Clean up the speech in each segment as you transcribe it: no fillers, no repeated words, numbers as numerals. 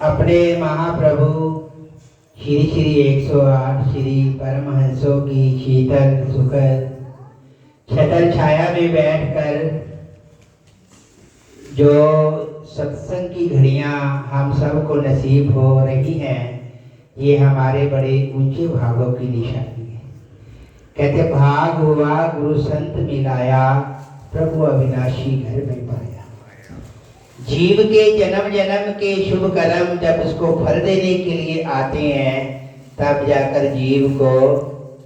अपने महाप्रभु श्री श्री 108 श्री परमहंसों की शीतल सुखद छतर छाया में बैठकर जो सत्संग की घड़ियां हम सबको नसीब हो रही हैं, ये हमारे बड़े ऊंचे भागों की निशानी है। कहते भाग हुआ गुरु संत मिलाया, प्रभु अविनाशी घर में पाया। जीव के जन्म जन्म के शुभ कर्म जब उसको फल देने के लिए आते हैं, तब जाकर जीव को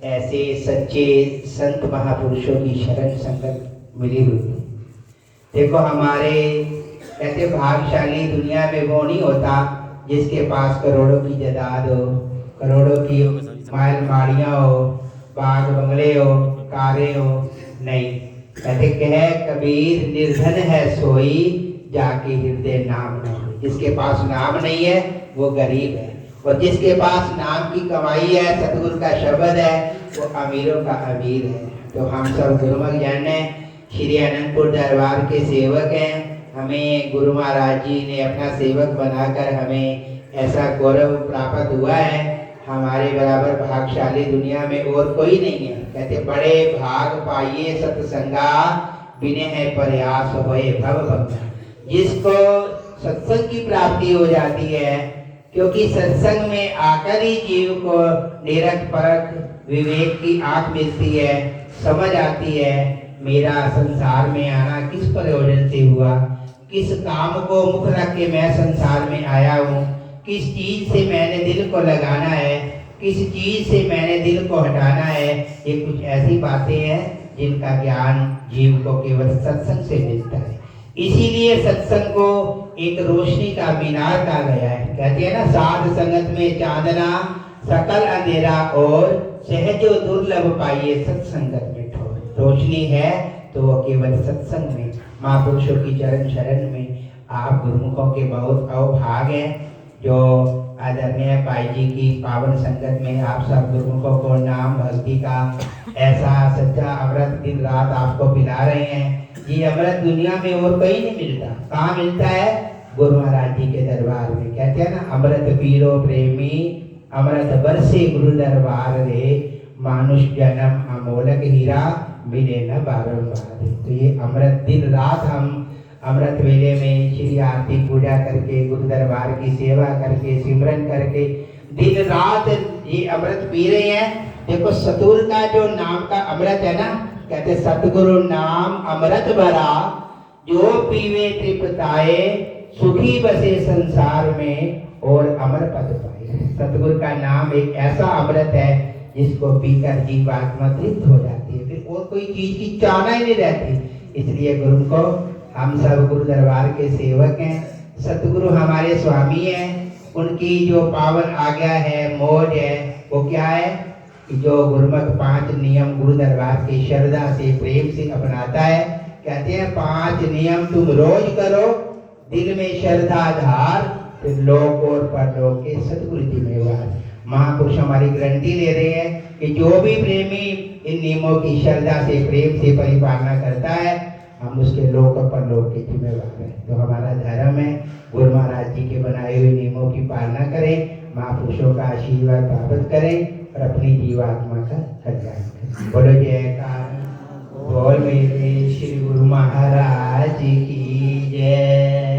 ऐसे सच्चे संत महापुरुषों की शरण संगत मिली हुई। देखो हमारे कहते भाग्यशाली दुनिया में वो नहीं होता जिसके पास करोड़ों की जायदाद हो, करोड़ों की माल माड़ियाँ हो, बाग बंगले हो, कारें हो। नहीं, कहते कहे कबीर निर्धन है सोई, जाके हृदय नाम न हो। जिसके पास नाम नहीं है वो गरीब है, और जिसके पास नाम की कमाई है, सतगुरु का शब्द है, वो अमीरों का अमीर है। तो हम सब गुरुमुख जन श्री अनंतपुर दरबार के सेवक हैं। हमें गुरु महाराज जी ने अपना सेवक बनाकर हमें ऐसा गौरव प्राप्त हुआ है। हमारे बराबर भाग्यशाली दुनिया में और कोई नहीं है। कहते बड़े भाग पाइए सत्संगा, बिने है प्रयास होए भव भंगा। जिसको सत्संग की प्राप्ति हो जाती है, क्योंकि सत्संग में आकर ही जीव को निरख परख विवेक की आंख मिलती है, समझ आती है मेरा संसार में आना किस प्रयोजन से हुआ, किस काम को मुख रख के मैं संसार में आया हूँ, किस चीज से मैंने दिल को लगाना है, किस चीज से मैंने दिल को हटाना है। ये कुछ ऐसी बातें हैं जिनका ज्ञान जीव को केवल सत्संग से मिलता है। इसीलिए सत्संग को एक रोशनी का मीनार कहा गया है। कहते हैं ना, साध संगत में चांदना सकल अंधेरा, और सहजो दुर्लभ पाइए सत्संगत में ठोर। रोशनी है तो वो केवल सत्संग में, महापुरुषों की चरण शरण में। आप गुरुमुखों के बहुत अवभाग हैं जो आदरणीय भाई जी की पावन संगत में आप सब गुरुमुखों को नाम भक्ति का ऐसा सच्चा अमृत दिन रात आपको पिला रहे हैं। ये अमृत दुनिया में और कहीं नहीं मिलता। कहाँ मिलता है? गुरु महाराज जी के दरबार में। कहते हैं ना, अमृत पीरो प्रेमी अमृत बरसे गुरु दरबार रे, मानुष जन्म अमोलक हीरा मिले न बारंबार। तो ये अमृत दिन रात हम अमृत वेले में श्री आरती पूजा करके, गुरु दरबार की सेवा करके, सिमरन करके दिन रात ये अमृत पी रहे हैं। देखो सतगुरु का जो नाम का अमृत है ना, कहते सतगुरु नाम अमृत भरा, जो पीवे तृप्ताए, सुखी बसे संसार में और अमर पद पाए। सतगुरु का नाम एक ऐसा अमृत है जिसको पीकर जीवात्मा तृप्त हो जाती है, फिर और कोई चीज की चाहना ही नहीं रहती। इसलिए गुरु को हम सब गुरु दरबार के सेवक हैं। सतगुरु हमारे स्वामी हैं। उनकी जो पावन आज्ञा है, मौज है, वो क्या है कि जो गुरुमुख 5 नियम गुरु दरबार की श्रद्धा से प्रेम से अपनाता है। कहते हैं 5 नियम तुम रोज करो, दिल में श्रद्धा धार, फिर लोक और परलोक के सतगुरु जिम्मेवार। महापुरुष हमारी गारंटी ले रहे हैं कि जो भी प्रेमी इन नियमों की श्रद्धा से प्रेम से परिपालना करता है, हम उसके लोक और परलोक के जिम्मेवार हैं। तो हमारा धर्म है गुरु महाराज जी के बनाए हुए नियमों की पालना करें, महापुरुषों का आशीर्वाद प्राप्त करें और अपनी जीवात्मा का कल्याण करें। बोलो जयकार बोल मेरे श्री गुरु महाराज की जय।